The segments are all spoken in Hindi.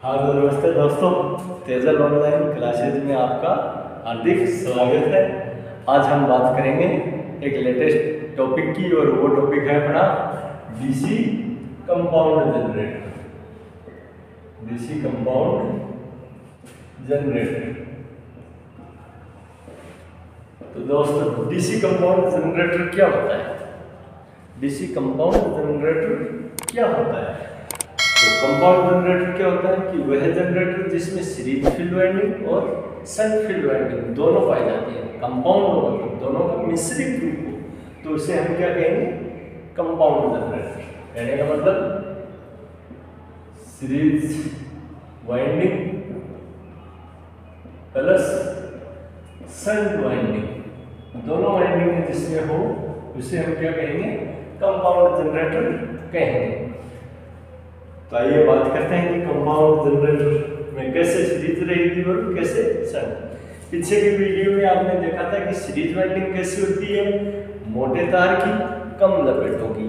हाँ तो नमस्ते दोस्तों, तेजल ऑनलाइन क्लासेज में आपका हार्दिक स्वागत है। आज हम बात करेंगे एक लेटेस्ट टॉपिक की, और वो टॉपिक है अपना DC compound generator. DC compound generator. तो दोस्तों, डीसी कंपाउंड जनरेटर क्या होता है? डीसी कंपाउंड जनरेटर क्या होता है? तो कंपाउंड जनरेटर क्या होता है कि वह जनरेटर जिसमें सीरीज फील्ड वाइंडिंग और शंट फील्ड वाइंडिंग दोनों पाई जाती है। कंपाउंड हो मतलब दोनों का मिश्रित रूप हो, तो उसे हम क्या कहेंगे? Compound generator. कहने का मतलब series winding plus shunt winding, दोनों वाइंडिंग जिसमें हो उसे हम क्या कहेंगे? कंपाउंड जनरेटर कहेंगे। तो आइए बात करते हैं कि कंपाउंड जनरेटर में कैसे सीरीज रहेगी और कैसे शंट। पीछे की वीडियो में आपने देखा था कि सीरीज वाइंडिंग कैसी होती है? मोटे तार की, कम लपेटों की,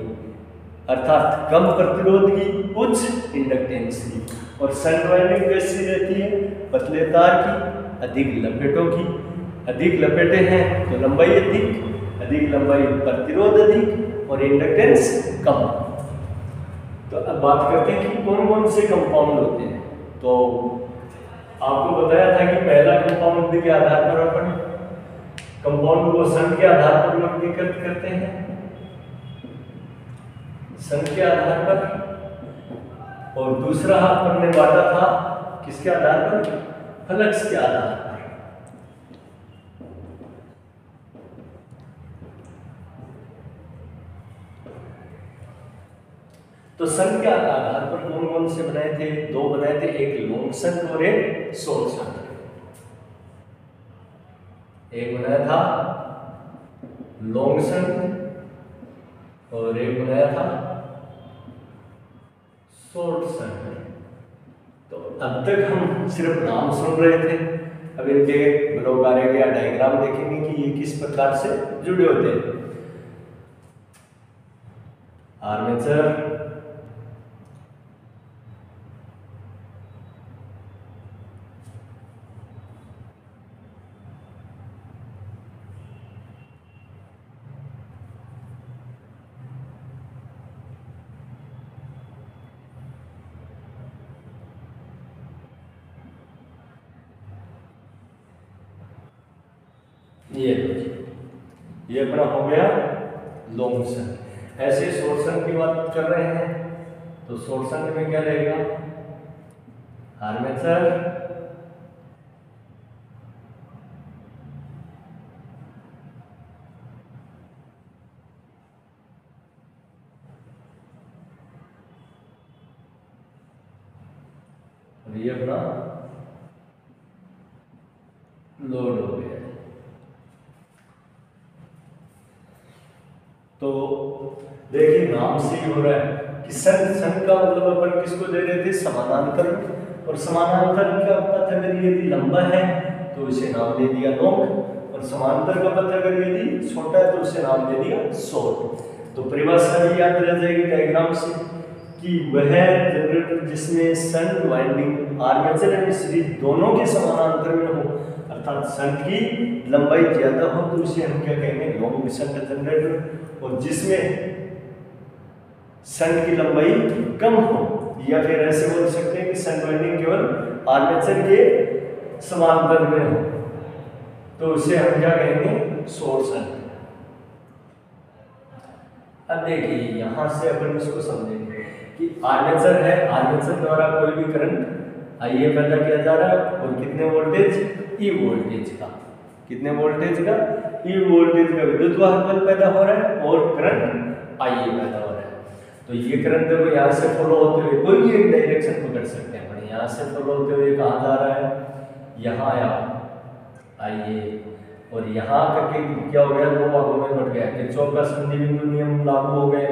अर्थात कम प्रतिरोध की, उच्च इंडक्टेंस की। और शंट वाइंडिंग कैसी रहती है? पतले तार की, अधिक लपेटों की। अधिक लपेटे हैं तो लंबाई अधिक लंबाई प्रतिरोध अधिक और इंडक्टेंस कम। तो अब बात करते हैं कि कौन कौन से कंपाउंड होते हैं। तो आपको बताया था कि पहला कंपाउंड के आधार पर अपन कंपाउंड को शंट के आधार पर वर्गीकृत करते हैं, शंट के आधार पर। और दूसरा अपन ने बांटा था किसके आधार पर? फ्लक्स के आधार पर। तो शंट के आधार पर कौन कौन से बनाए थे? दो बनाए थे, एक लॉन्ग शंट और एक शॉर्ट शंट। एक बनाया था लॉन्ग शंट और एक बनाया था शॉर्ट शंट। तो अब तक हम सिर्फ नाम सुन रहे थे, अब इनके ब्लॉक आरेख या डायग्राम देखेंगे कि ये किस प्रकार से जुड़े होते हैं। आर्मेचर, ये अपना हो गया लॉन्ग शंट। ऐसे शॉर्ट शंट की बात कर रहे हैं तो शॉर्ट शंट में क्या रहेगा? आर्मेचर, और ये अपना लोड हो गया। तो देखिए नाम से ही हो रहा है कि शंट का मतलब अपन किसको दे रहे थे? समानांतर। और समानांतर का पथ अगर यदि लंबा है तो उसे नाम दे दिया लॉन्ग, और समांतर का पथ अगर यदि छोटा है तो उसे नाम दे दिया शॉर्ट। तो परिभाषा भी याद रह जाएगी डायग्राम से कि वह जनरेटर जिसमें shunt winding armature and series दोनों के समानांतर में हो, अर्थात शंट की लंबाई ज्यादा हो, तो उसे हम क्या कहेंगे? Long shunt generator. और जिसमें शंट की लंबाई कम हो, या फिर ऐसे बोल सकते हैं कि शंट वाइंडिंग केवल आर्मेचर के समांतर में हो, तो उसे हम क्या कहेंगे? Short shunt. अब देखिए यहां से अपन इसको समझेंगे कि आर्मेचर है, आर्मेचर द्वारा कोई भी करंट आईए पैदा किया जा रहा है, और कितने वोल्टेज? ई वोल्टेज का। कितने वोल्टेज का? ई वोल्टेज का विद्युत वाहक बल पैदा हो रहा है और करंट आईए पैदा हो रहा है। तो ये करंट देखो यहाँ से फॉलो होते हुए कोई भी एक डायरेक्शन पकड़ सकते हैं अपन। यहाँ से फॉलो होते हुए कहाँ जा रहा है? यहाँ आया आईए, और यहाँ करके क्या हो गया? दो भागों में बढ़ गया। किरचॉफ का संधि बिंदु नियम लागू हो गया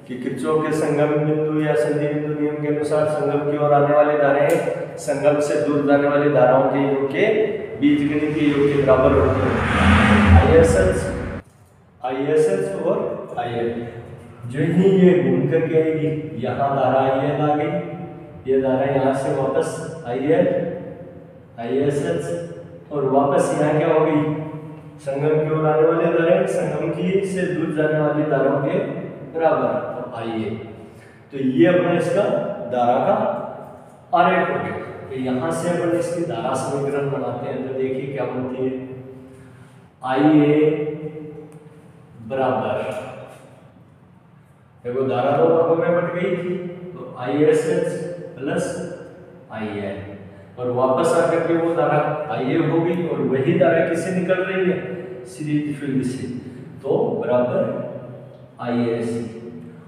कि किरचॉफ के संगम बिंदु या संधि बिंदु नियम के अनुसार संगम की ओर आने वाली धाराएं संगम से दूर जाने वाली धाराओं के योग के बीजगणितीय योग के बराबर होते हैं। ISH और IL जो ही ये घूम करके आएगी, यहाँ धारा IL आ गई, ये धारा यहाँ से वापस IL ISH और वापस यहाँ क्या हो गई, संगम की ओर आने वाली धाराएं संगम की से दूर जाने वाली धाराओं के बराबर, तो IA। तो ये अपना इसका धारा का आरेख हो गया। तो यहाँ से अपन इसकी धारा समीकरण बनाते हैं, तो देखिए क्या बनती है, IA बराबर, देखो धारा दो भागों में बट गई थी, तो ISH प्लस IL और वापस आकर के वो धारा IA हो गई और वही धारा किससे निकल रही है, सीरीज फील्ड से, तो बराबर ISC।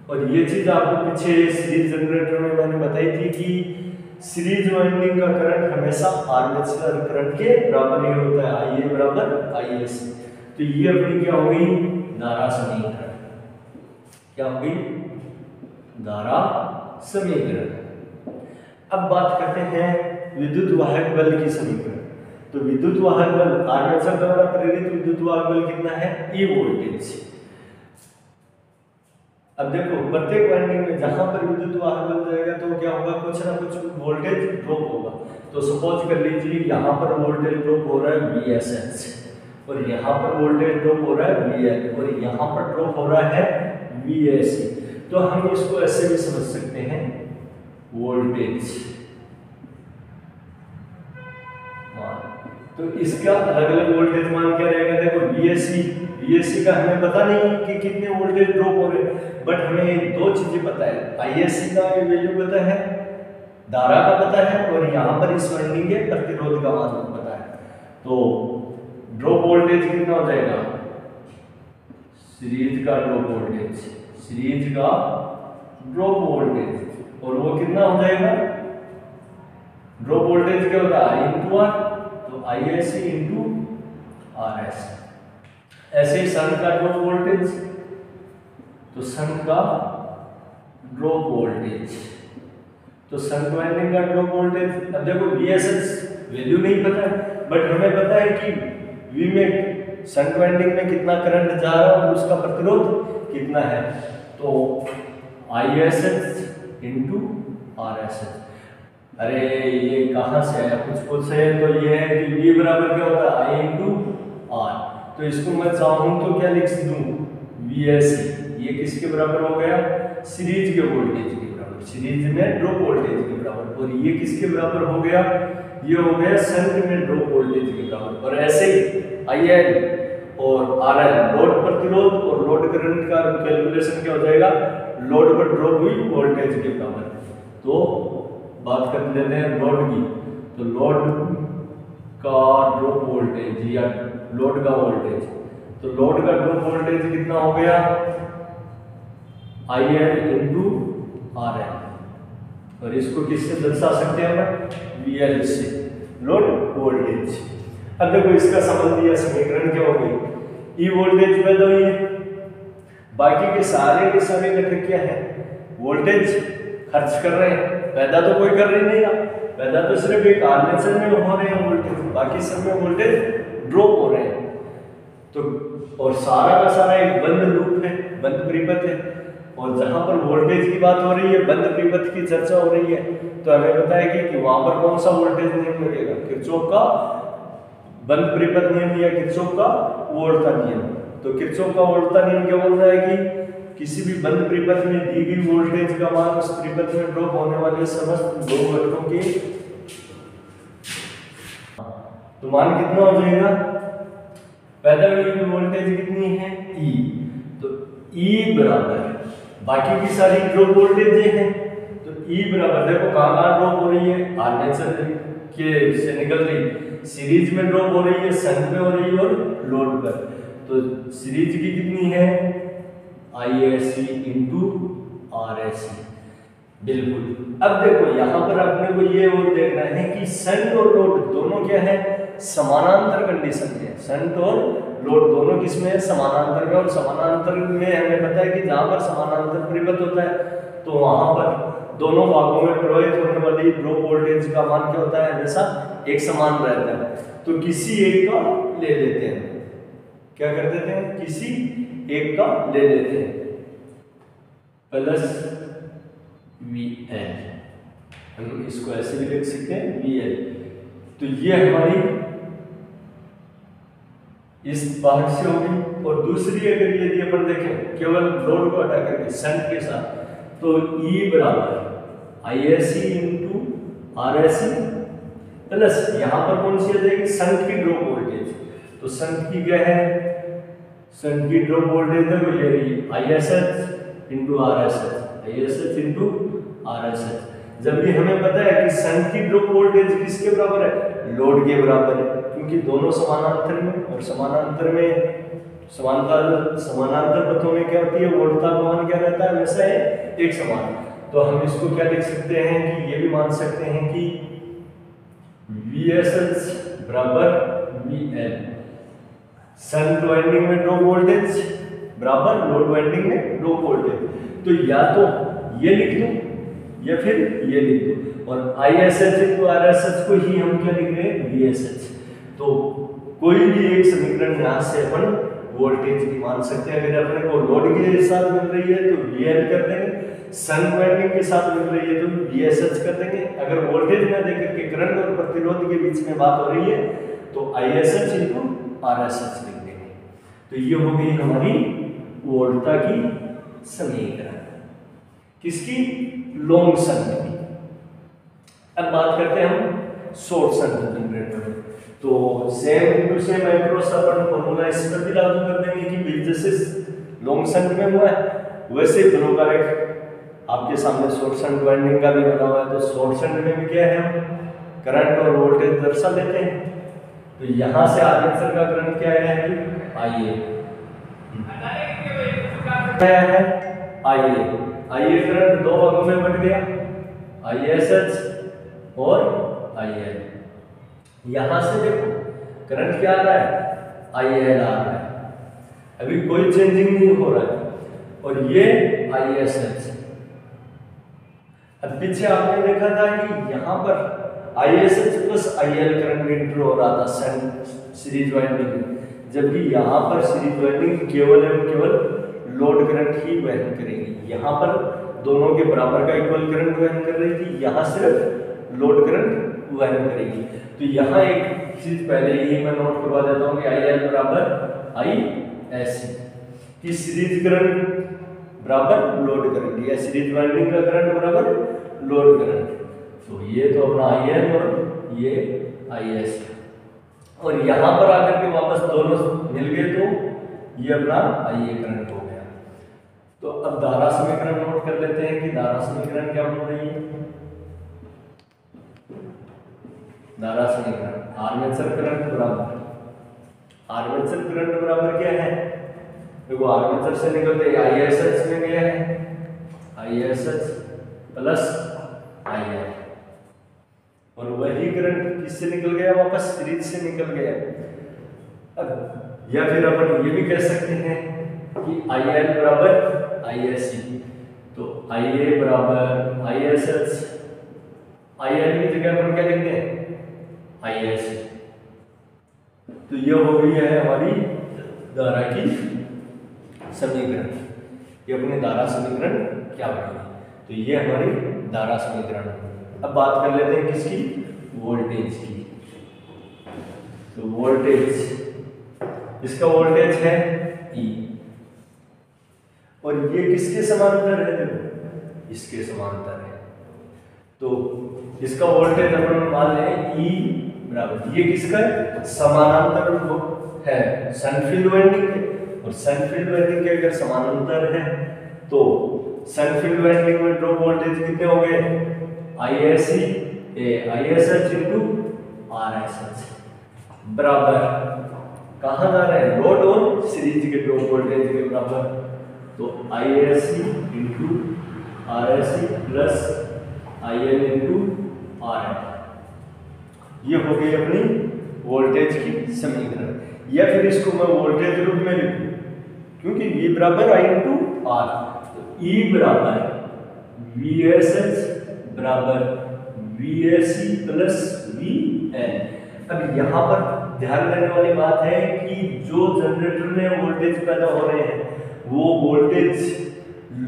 और ये चीज आपको पीछे सीरीज जनरेटर में मैंने बताई थी कि सीरीज वाइंडिंग का करंट हमेशा आर्मेचर करंट के बराबर ही होता है, IA बराबर ISC। तो ये अपनी क्या हो गई, धारा समीकरण, क्या हो गई, धारा समीकरण। अब बात करते हैं विद्युत वाहक बल की समीकरण। तो विद्युत वाहक बल, आर्मेचर द्वारा प्रेरित विद्युत वाहक बल कितना है, E वोल्टेज। अब देखो प्रत्येक वाइंडिंग में जहां पर विद्युत वाहक बल जाएगा तो क्या होगा, कुछ ना कुछ वोल्टेज ड्रॉप होगा। तो सपोज कर लीजिए यहाँ पर वोल्टेज ड्रॉप हो रहा है VSH और यहाँ पर वोल्टेज ड्रॉप हो रहा है VL और यहाँ पर ड्रॉप हो रहा है VSC। तो हम इसको ऐसे भी समझ सकते हैं, वोल्टेज तो इसका अलग अलग वोल्टेज मान क्या रहेगा, देखो VSC का हमें पता नहीं कि कितने वोल्टेज ड्रॉप हो रहे हैं, बट हमें दो चीजें पता है, ISC का वैल्यू पता है, धारा का पता है और यहाँ पर इस वाइंडिंग के प्रतिरोध का मान पता है। तो ड्रॉप वोल्टेज कितना हो जाएगा, सीरीज का ड्रॉप वोल्टेज, सीरीज का ड्रॉप वोल्टेज, और वो कितना हो जाएगा, ड्रॉप वोल्टेज क्या होता है, I इंटू R, तो ISC इंटू RS। ऐसे ही शंट का ड्रॉप वोल्टेज, तो शंट का ड्रॉप वोल्टेज, तो शंट वाइंडिंग का ड्रॉप वोल्टेज। अब देखो VSH वैल्यू नहीं पता बट हमें पता है कि V में शंट वाइंडिंग में कितना करंट जा रहा है और उसका प्रतिरोध कितना है, तो ISH इंटू RSH। अरे ये कहाँ से आया, कुछ से तो ये है कि V बराबर क्या होता है, I इंटू R। तो इसको मैं चाहूँ तो क्या लिख दूँ, VSC, ये किसके बराबर हो गया, सीरीज के वोल्टेज के बराबर, सीरीज में ड्रॉप वोल्टेज के बराबर। और ये किसके बराबर हो गया, ये हो गया शंट में ड्रॉप वोल्टेज के बराबर। और ऐसे ही IL और RL लोड प्रतिरोध और लोड करंट का कैलकुलेशन क्या हो जाएगा, लोड पर ड्रॉप हुई वोल्टेज के बराबर। तो बात कर लेते हैं लोड की, तो लोड का ड्रॉप वोल्टेज या लोड का वोल्टेज, तो लोड का ड्रॉप वोल्टेज कितना हो गया, IL इंटू RL, और इसको किससे दर्शा सकते हैं हम, VL से, लोड वोल्टेज। अब देखो इसका संबंध या समीकरण क्या हो गई, E वोल्टेज पैदा हुई है, बाकी के सारे घटक क्या है, वोल्टेज खर्च कर रहे हैं, पैदा तो कोई कर रही नहीं, पैदा तो सिर्फ एक आर्मेचर में हो रहे हैं वोल्टेज, बाकी सब में वोल्टेज ड्रॉप हो रहे हैं। तो और सारा का सारा एक बंद लूप है, बंद परिपथ है, और जहां पर वोल्टेज की बात हो रही है, बंद परिपथ की चर्चा हो रही है, तो हमें पता है कि वहां पर कौन सा वोल्टेज नियम लगेगा, किरचॉफ का बंद परिपथ नियम या किरचॉफ का वोल्टता नियम। तो किरचॉफ का वोल्टता नियम क्या बोल रहा है कि किसी भी बंद परिपथ में दी गई वोल्टेज का मान उस परिपथ में ड्रॉप होने वाले समस्त दो घटकों के, तो मान कितना हो जाएगा, पैदा हुई वोल्टेज कितनी है, E, तो E बराबर बाकी की सारी ड्रॉप वोल्टेज हैं, तो E बराबर देखो कहाँ ड्रॉप हो रही है, आर्मेचर के से निकल रही, सीरीज में ड्रॉप हो रही है, शंट में हो रही है और लोड पर। तो सीरीज की कितनी है, ISC इंटू RSC, बिल्कुल। अब देखो यहाँ पर अपने को ये और देखना है कि शंट और लोड दोनों क्या है, समानांतर कंडीशन में, शंट और लोड दोनों किसमें है, समानांतर में। और समानांतर में हमें पता है कि जहाँ पर समानांतर परिपथ होता है तो वहां पर दोनों भागों में प्रवाहित होने वाली ड्रॉप वोल्टेज का मान क्या होता है, हमेशा एक समान रहता है। तो किसी एक का ले लेते हैं, क्या कर देते हैं, किसी एक का ले लेते हैं, प्लस VL, हम इसको ऐसे भी लिख सकते हैं VL। तो ये हमारी इस भाग से होगी। और दूसरी अगर यदि अपन देखें केवल लोड को हटा करके शंट के साथ, तो E बराबर ISC इंटू RSC प्लस यहाँ पर कौन सी आ जाएगी, शंट की ड्रॉप वोल्टेज। तो शंट की क्या है, शंट की ड्रॉप वोल्टेज है वो ये रही ISH into RSH, ISH into RSH। जबकि हमें पता है कि शंट की ड्रॉप वोल्टेज किसके बराबर है, लोड के बराबर है, क्योंकि दोनों समानांतर में, और समानांतर में समानांतर पथों में क्या होती है, वोल्टता का मान क्या रहता है, हमेशा है एक समान। तो हम इसको क्या लिख सकते हैं कि ये भी मान सकते हैं कि VSH बराबर VL, शंट वाइंडिंग में ड्रॉप वोल्टेज बराबर लोड वाइंडिंग में ड्रॉप वोल्टेज। तो या तो ये लिख दूं या फिर ये लिख दो, और ISH इंटू RSH को ही हम क्या लिख रहे हैं, VSH। तो कोई भी एक समीकरण यहाँ से अपन वोल्टेज की मान सकते हैं। अगर अपने को लोड के साथ मिल रही है तो VL कर देंगे, शंट वाइंडिंग के साथ मिल रही है तो VSH कर देंगे। अगर वोल्टेज ना देकर के करंट और प्रतिरोध के बीच में बात हो रही है तो ISH इंटू RSH लिख देंगे। तो ये हो गई हमारी वोल्टता की समीकरण, किसकी, लॉन्ग शंट की। अब बात करते हैं हम शॉर्ट शंट जनरेटर। तो सेम टू सेम अप्रोच अपन फॉर्मूला इस पर भी लागू कर देंगे कि भाई जैसे लॉन्ग शंट में हुआ है वैसे दोनों का एक आपके सामने शॉर्ट शंट वाइंडिंग का भी बना हुआ है। तो शॉर्ट शंट में भी क्या है, हम करंट और वोल्टेज दर्शा लेते हैं। तो यहाँ से आर्मेचर का करंट क्या है, IA क्या है, IA करंट दो भागों में बट गया, ISH और IL। यहां से देखो करंट क्या आ रहा है, IL आ रहा है, अभी कोई चेंजिंग नहीं हो रहा है, और ये ISH। अब पीछे आपने देखा था कि यहाँ पर ISH plus IL current enter हो रहा था सीरीज वाइंडिंग में, जबकि यहाँ पर सीरीज वाइंडिंग केवल एवं केवल लोड करंट ही वहन करेगी। यहाँ पर दोनों के बराबर का इक्वल करंट वहन कर रही थी, यहाँ सिर्फ लोड करंट वहन करेगी। तो यहाँ एक चीज पहले ही मैं नोट करवा देता हूँ कि IL बराबर ISC की सीरीज करंट बराबर लोड करंट, या सीरीज वाइंडिंग का करंट बराबर लोड करंट। तो ये तो अपना IL और ये ISC, और यहाँ पर आकर के वापस दोनों मिल गए तो ये अपना IA करंट हो गया। तो अब धारा समीकरण नोट कर लेते हैं कि धारा समीकरण क्या बन रही है। धारा समीकरण आर्मेचर करंट बराबर क्या है, देखो आर्मेचर से निकलते ISH में गया है, ISH प्लस IL, और वही करंट किससे निकल गया, वापस सीरीज से निकल गया। अब या फिर अपन ये भी कह सकते हैं कि IL बराबर ISC, तो IA बराबर ISH, IL की जगह अपन क्या लिखते हैं, ISC। तो ये हो गई है हमारी धारा की समीकरण। ये अपनी धारा समीकरण क्या बनेगी, तो ये हमारी धारा समीकरण। अब बात कर लेते हैं किसकी, वोल्टेज की। तो वोल्टेज, इसका वोल्टेज है E, और ये किसके समांतर है, देखो इसके समांतर है। तो इसका वोल्टेज अपन मान लें E बराबर, ये किसका है, समानांतर है शंट फील्ड वाइंडिंग के, और शंट फील्ड वाइंडिंग के अगर समानांतर है तो शंट फील्ड वाइंडिंग में ड्रॉप वोल्टेज कितने हो गए, ISH इंटू RSH बराबर कहाँ जा रहे हैं, लोड और सीरीज के ड्रॉप वोल्टेज के बराबर। तो ISC into RSC plus IL into RL, ये हो गई अपनी वोल्टेज की समीकरण। या फिर इसको मैं वोल्टेज रूप में लिखूं, क्योंकि V बराबर I इंटू R, तो E बराबर VSH बराबर VSC प्लस VL। अब यहाँ पर ध्यान देने वाली बात है कि जो जनरेटर में वोल्टेज पैदा हो रहे हैं वो वोल्टेज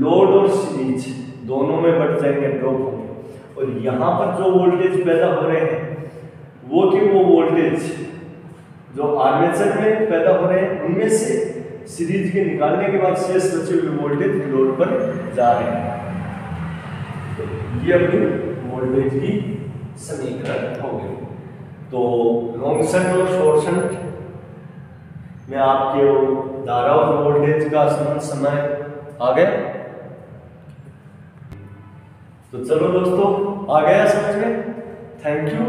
लोड और सीरीज दोनों में बढ़ जाएंगे, ड्रॉप होंगे, और यहाँ पर जो वोल्टेज पैदा हो रहे हैं वो वोल्टेज जो आर्मेचर में पैदा हो रहे हैं उनमें से सीरीज के निकालने के बाद शेष बचे हुए वोल्टेज लोड पर जा रहे हैं। तो ये अपनी वोल्टेज की समीकरण हो गई। तो लॉन्ग शंट और शॉर्ट शंट में आपके धारा और वोल्टेज का संबंध समय आ गया। तो चलो दोस्तों, आ गया समझ में। Thank you.